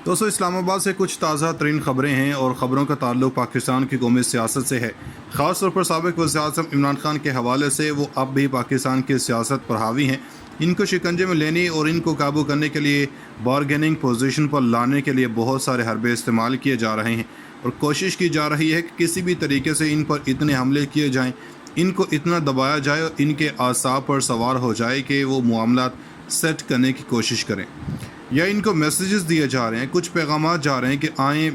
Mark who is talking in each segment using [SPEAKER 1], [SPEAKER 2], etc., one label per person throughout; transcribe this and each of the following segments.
[SPEAKER 1] दोस्तों, इस्लामाबाद से कुछ ताज़ा तरीन ख़बरें हैं और ख़बरों का ताल्लुक़ पाकिस्तान की कौमी सियासत से है। ख़ास तौर पर साबिक़ वज़ीर-ए-आज़म इमरान खान के हवाले से वो अब भी पाकिस्तान की सियासत पर हावी हैं। इनको शिकंजे में लेने और इनको काबू करने के लिए बारगेनिंग पोजीशन पर लाने के लिए बहुत सारे हरबे इस्तेमाल किए जा रहे हैं और कोशिश की जा रही है कि किसी भी तरीके से इन पर इतने हमले किए जाएँ, इनको इतना दबाया जाए और इनके आसाब पर सवार हो जाए कि वो मामलात सेट करने की कोशिश करें, या इनको मैसेजेस दिए जा रहे हैं, कुछ पैगामात जा रहे हैं कि आएँ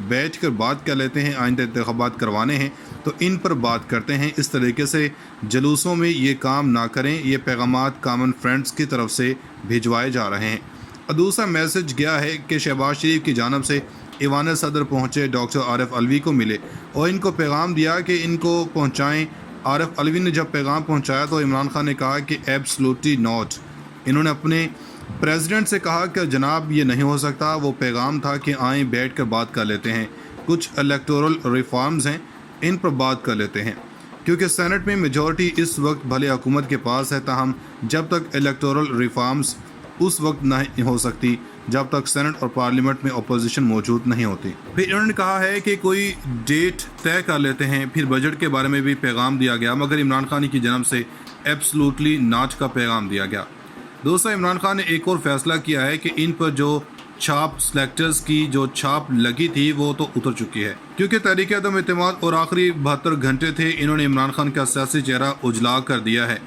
[SPEAKER 1] बैठ कर बात कर लेते हैं, आइंदा इंतखाबात करवाने हैं तो इन पर बात करते हैं। इस तरीके से जलूसों में ये काम ना करें, ये पैगामात कॉमन फ्रेंड्स की तरफ से भिजवाए जा रहे हैं। और दूसरा मैसेज गया है कि शहबाज शरीफ की जानब से ईवान सदर पहुँचे, डॉक्टर आरिफ अलवी को मिले और इनको पैगाम दिया कि इनको पहुँचाएँ। आरिफ अलवी ने जब पैगाम पहुँचाया तो इमरान खान ने कहा कि एब्सोल्युटली नॉट। इन्होंने अपने प्रेसिडेंट से कहा कि जनाब ये नहीं हो सकता। वो पैगाम था कि आएँ बैठ कर बात कर लेते हैं, कुछ इलेक्टोरल रिफॉर्म्स हैं इन पर बात कर लेते हैं, क्योंकि सेनेट में मेजॉरिटी इस वक्त भले हुकूमत के पास है, ताहम जब तक इलेक्टोरल रिफॉर्म्स उस वक्त नहीं हो सकती जब तक सेनेट और पार्लियामेंट में अपोजिशन मौजूद नहीं होती। फिर इन्होंने कहा है कि कोई डेट तय कर लेते हैं। फिर बजट के बारे में भी पैगाम दिया गया, मगर इमरान खान की जानब से एब्सोल्युटली नॉट का पैगाम दिया गया। दोस्तों, इमरान खान ने एक और फैसला किया है कि इन पर जो छाप सेलेक्टर्स की जो छाप लगी थी वो तो उतर चुकी है, क्योंकि तहरीक अदम एतमाद और आखिरी 72 घंटे थे, इन्होंने इमरान खान का सियासी चेहरा उजला कर दिया है।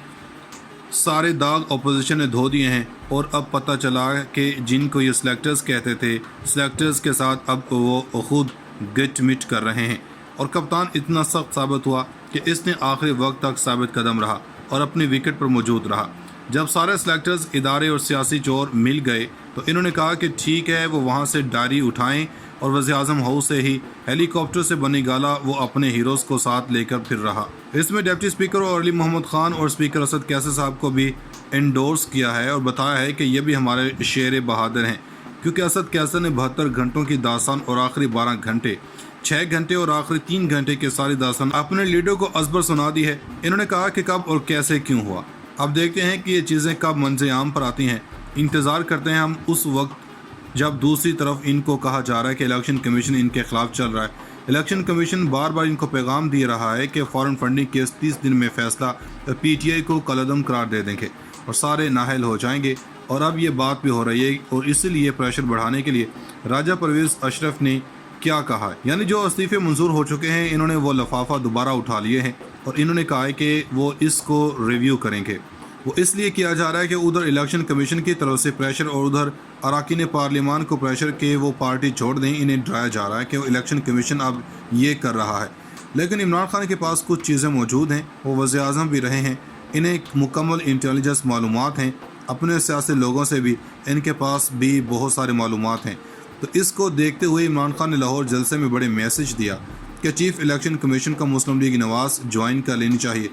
[SPEAKER 1] सारे दाग अपोजिशन ने धो दिए हैं और अब पता चला कि जिनको ये सेलेक्टर्स कहते थे, सेलेक्टर्स के साथ अब वो खुद गिट मिट कर रहे हैं। और कप्तान इतना सख्त साबित हुआ कि इसने आखिरी वक्त तक साबित कदम रहा और अपनी विकेट पर मौजूद रहा। जब सारे सेलेक्टर्स, इदारे और सियासी चोर मिल गए तो इन्होंने कहा कि ठीक है, वो वहाँ से डायरी उठाएं और वज़ीर-ए-आज़म हाउस से ही हेलीकॉप्टर से बनी गाला वो अपने हीरोज़ को साथ लेकर फिर रहा। इसमें डिप्टी स्पीकर और अली मोहम्मद खान और स्पीकर असद कैसर साहब को भी एंडोर्स किया है और बताया है कि ये भी हमारे शेर बहादुर हैं, क्योंकि असद कैसर ने 72 घंटों की दास्तान और आखिरी 12 घंटे, 6 घंटे और आखिरी 3 घंटे के सारी दास्तान अपने लीडर को अजबर सुना दी है। इन्होंने कहा कि कब और कैसे क्यों हुआ। अब देखते हैं कि ये चीज़ें कब मंज़र आम पर आती हैं। इंतज़ार करते हैं हम उस वक्त जब दूसरी तरफ इनको कहा जा रहा है कि इलेक्शन कमीशन इनके ख़िलाफ़ चल रहा है। इलेक्शन कमीशन बार बार इनको पैगाम दे रहा है कि फ़ॉरेन फंडिंग केस 30 दिन में फ़ैसला, PTI को कलअदम करार दे देंगे और सारे नाहल हो जाएंगे। और अब ये बात भी हो रही है और इसीलिए प्रेशर बढ़ाने के लिए राजा परवेज़ अशरफ ने क्या कहा है, यानी जो इस्तीफ़े मंजूर हो चुके हैं, इन्होंने वो लफाफा दोबारा उठा लिए हैं और इन्होंने कहा है कि वो इसको रिव्यू करेंगे। वो इसलिए किया जा रहा है कि उधर इलेक्शन कमीशन की तरफ से प्रेशर और उधर अरकान पार्लियामान को प्रेशर के वो पार्टी छोड़ दें। इन्हें डराया जा रहा है कि इलेक्शन कमीशन अब ये कर रहा है, लेकिन इमरान खान के पास कुछ चीज़ें मौजूद हैं, वो वज़ीर-ए-आज़म भी रहे हैं, इन्हें मुकम्मल इंटेलिजेंस मालूमात हैं, अपने सियासी लोगों से भी इनके पास भी बहुत सारे मालूमात हैं। तो इसको देखते हुए इमरान खान ने लाहौर जलसे में बड़े मैसेज दिया कि चीफ इलेक्शन कमीशन का मुस्लिम लीग नवाज ज्वाइन कर लेनी चाहिए,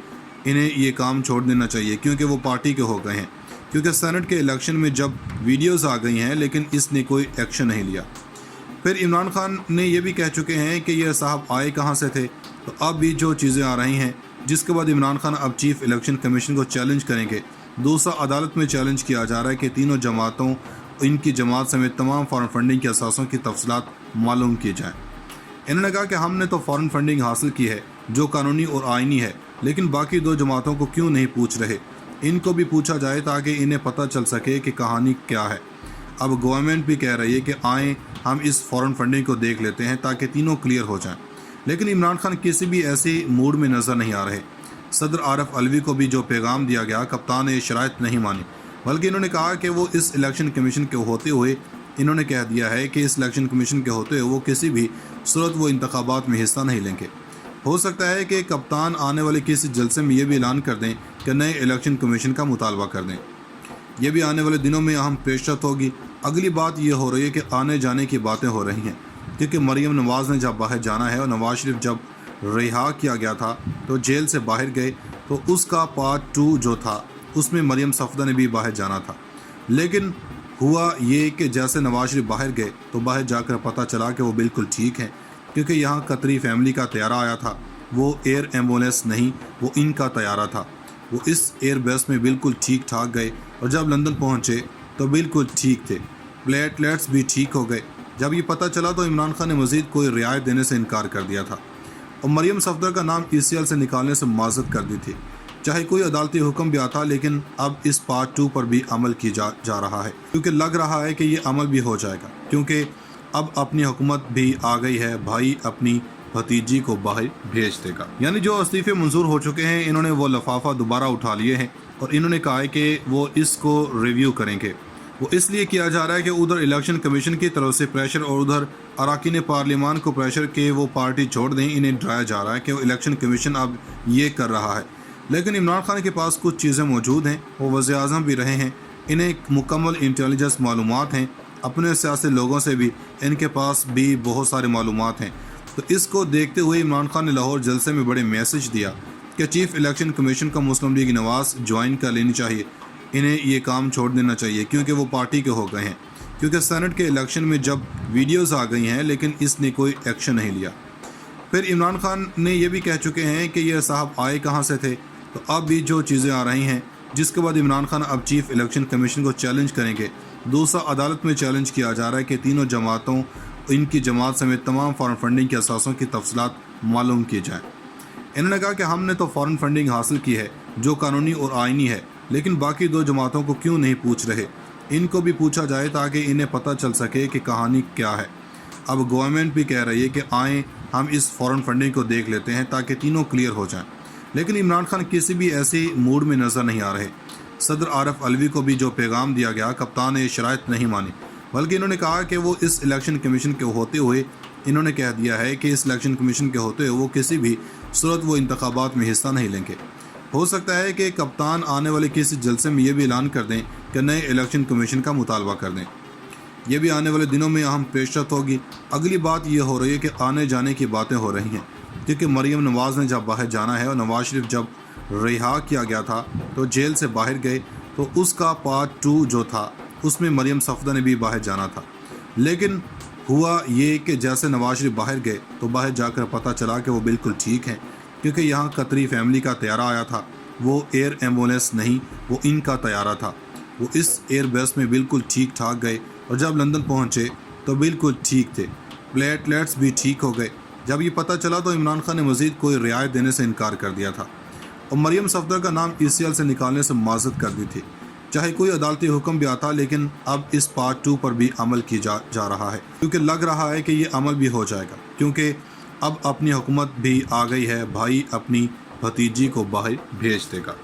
[SPEAKER 1] इन्हें ये काम छोड़ देना चाहिए, क्योंकि वो पार्टी के हो गए हैं। क्योंकि सेनेट के इलेक्शन में जब वीडियोस आ गई हैं लेकिन इसने कोई एक्शन नहीं लिया। फिर इमरान खान ने ये भी कह चुके हैं कि ये साहब आए कहाँ से थे। तो अब भी जो चीज़ें आ रही हैं, जिसके बाद इमरान खान अब चीफ इलेक्शन कमीशन को चैलेंज करेंगे। दूसरा, अदालत में चैलेंज किया जा रहा है कि तीनों जमातों, इनकी जमात समेत तमाम फॉरेन फंडिंग के असासों की तफसीलात मालूम की जाएँ। इन्होंने कहा कि हमने तो फॉरेन फंडिंग हासिल की है जो कानूनी और आइनी है, लेकिन बाकी 2 जमातों को क्यों नहीं पूछ रहे। इनको भी पूछा जाए ताकि इन्हें पता चल सके कि कहानी क्या है। अब गवर्नमेंट भी कह रही है कि आएँ हम इस फॉरेन फंडिंग को देख लेते हैं ताकि तीनों क्लियर हो जाएं, लेकिन इमरान खान किसी भी ऐसे मूड में नज़र नहीं आ रहे। सदर आरिफ अलवी को भी जो पैगाम दिया गया, कप्तान ने शराइत नहीं मानी, बल्कि इन्होंने कहा कि वो इस इलेक्शन कमीशन के होते हुए, इन्होंने कह दिया है कि इस इलेक्शन कमीशन के होते हुए वो किसी भी सूरत वो इंतखाबात में हिस्सा नहीं लेंगे। हो सकता है कि कप्तान आने वाले किसी जलसे में ये भी ऐलान कर दें कि नए इलेक्शन कमीशन का मुतालबा कर दें। ये भी आने वाले दिनों में अहम पेशरफ्त होगी। अगली बात ये हो रही है कि आने जाने की बातें हो रही हैं, क्योंकि मरीम नवाज़ ने जब बाहर जाना है और नवाज़ शरीफ जब रिहा किया गया था तो जेल से बाहर गए, तो उसका पार्ट 2 जो था उसमें मरीम सफदर ने भी बाहर जाना था। लेकिन हुआ ये कि जैसे नवाज़ शरीफ बाहर गए तो बाहर जाकर पता चला कि वो बिल्कुल ठीक हैं, क्योंकि यहाँ कतरी फैमिली का तैयारा आया था। वो एयर एम्बुलेंस नहीं, वो इनका तैयारा था। वो इस एयर बेस में बिल्कुल ठीक ठाक गए और जब लंदन पहुँचे तो बिल्कुल ठीक थे। प्लेटलेट्स भी ठीक हो गए। जब ये पता चला तो इमरान खान ने मज़ीद कोई रियायत देने से इनकार कर दिया था और मरियम सफदर का नाम ECL से निकालने से माजरत कर दी थी। चाहे कोई अदालती हुक्म भी आता, लेकिन अब इस पार्ट 2 पर भी अमल की जा रहा है, क्योंकि लग रहा है कि ये अमल भी हो जाएगा, क्योंकि अब अपनी हुकूमत भी आ गई है। भाई अपनी भतीजी को बाहर भेज देगा। यानी जो इस्तीफे मंजूर हो चुके हैं, इन्होंने वो लफाफा दोबारा उठा लिए हैं और इन्होंने कहा है कि वो इसको रिव्यू करेंगे। वो इसलिए किया जा रहा है कि उधर इलेक्शन कमीशन की तरफ से प्रेशर और उधर अरकान पार्लियामान को प्रेशर के वो पार्टी छोड़ दें। इन्हें डराया जा रहा है कि वो इलेक्शन कमीशन अब ये कर रहा है, लेकिन इमरान खान के पास कुछ चीज़ें मौजूद हैं। वो वज़ीर आज़म भी रहे हैं, इन्हें मुकम्मल इंटेलिजेंस मालूमात हैं, अपने सियासी लोगों से भी इनके पास भी बहुत सारे मालूमात हैं। तो इसको देखते हुए इमरान खान ने लाहौर जलसे में बड़े मैसेज दिया कि चीफ इलेक्शन कमीशन का मुस्लिम लीग नवाज ज्वाइन कर लेनी चाहिए, इन्हें ये काम छोड़ देना चाहिए, क्योंकि वो पार्टी के हो गए हैं। क्योंकि सेनेट के इलेक्शन में जब वीडियोस आ गई हैं, लेकिन इसने कोई एक्शन नहीं लिया। फिर इमरान खान ने ये भी कह चुके हैं कि ये साहब आए कहाँ से थे। तो अब भी जो चीज़ें आ रही हैं, जिसके बाद इमरान खान अब चीफ इलेक्शन कमीशन को चैलेंज करेंगे। दूसरा, अदालत में चैलेंज किया जा रहा है कि तीनों जमातों, इनकी जमात समेत तमाम फॉरेन फंडिंग के असासों की तफसीलात मालूम की जाएँ। इन्होंने कहा कि हमने तो फॉरेन फंडिंग हासिल की है जो कानूनी और आइनी है, लेकिन बाकी दो जमातों को क्यों नहीं पूछ रहे। इनको भी पूछा जाए ताकि इन्हें पता चल सके कि कहानी क्या है। अब गवर्नमेंट भी कह रही है कि आएँ हम इस फॉरेन फंडिंग को देख लेते हैं ताकि तीनों क्लियर हो जाएं। लेकिन इमरान खान किसी भी ऐसे मूड में नज़र नहीं आ रहे। सदर आरिफ अलवी को भी जो पैगाम दिया गया, कप्तान ने शराइत नहीं मानी, बल्कि इन्होंने कहा कि वो इस इलेक्शन कमीशन के होते हुए, इन्होंने कह दिया है कि इस इलेक्शन कमीशन के होते हुए वो किसी भी सूरत वो इंतखाबात में हिस्सा नहीं लेंगे। हो सकता है कि कप्तान आने वाले किसी जलसे में ये भी ऐलान कर दें कि नए इलेक्शन कमीशन का मुतालबा कर दें। ये भी आने वाले दिनों में अहम पेशरफ होगी। अगली बात ये हो रही है कि आने जाने की बातें हो रही हैं, क्योंकि मरियम नवाज़ ने जब बाहर जाना है और नवाज शरीफ जब रिहा किया गया था तो जेल से बाहर गए, तो उसका पार्ट 2 जो था उसमें मरियम सफदर ने भी बाहर जाना था। लेकिन हुआ ये कि जैसे नवाज शरीफ बाहर गए तो बाहर जाकर पता चला कि वो बिल्कुल ठीक हैं, क्योंकि यहाँ कतरी फैमिली का तैयारा आया था। वो एयर एम्बुलेंस नहीं, वो इनका तैयारा था। वो इस एयर बेस में बिल्कुल ठीक ठाक गए और जब लंदन पहुँचे तो बिल्कुल ठीक थे। प्लेटलेट्स भी ठीक हो गए। जब ये पता चला तो इमरान खान ने मज़ीद कोई रियायत देने से इनकार कर दिया था और मरियम सफदर का नाम ECL से निकालने से माजरत कर दी थी। चाहे कोई अदालती हुक्म भी आता, लेकिन अब इस पार्ट 2 पर भी अमल की जा रहा है, क्योंकि लग रहा है कि ये अमल भी हो जाएगा, क्योंकि अब अपनी हुकूमत भी आ गई है। भाई अपनी भतीजी को बाहर भेज देगा।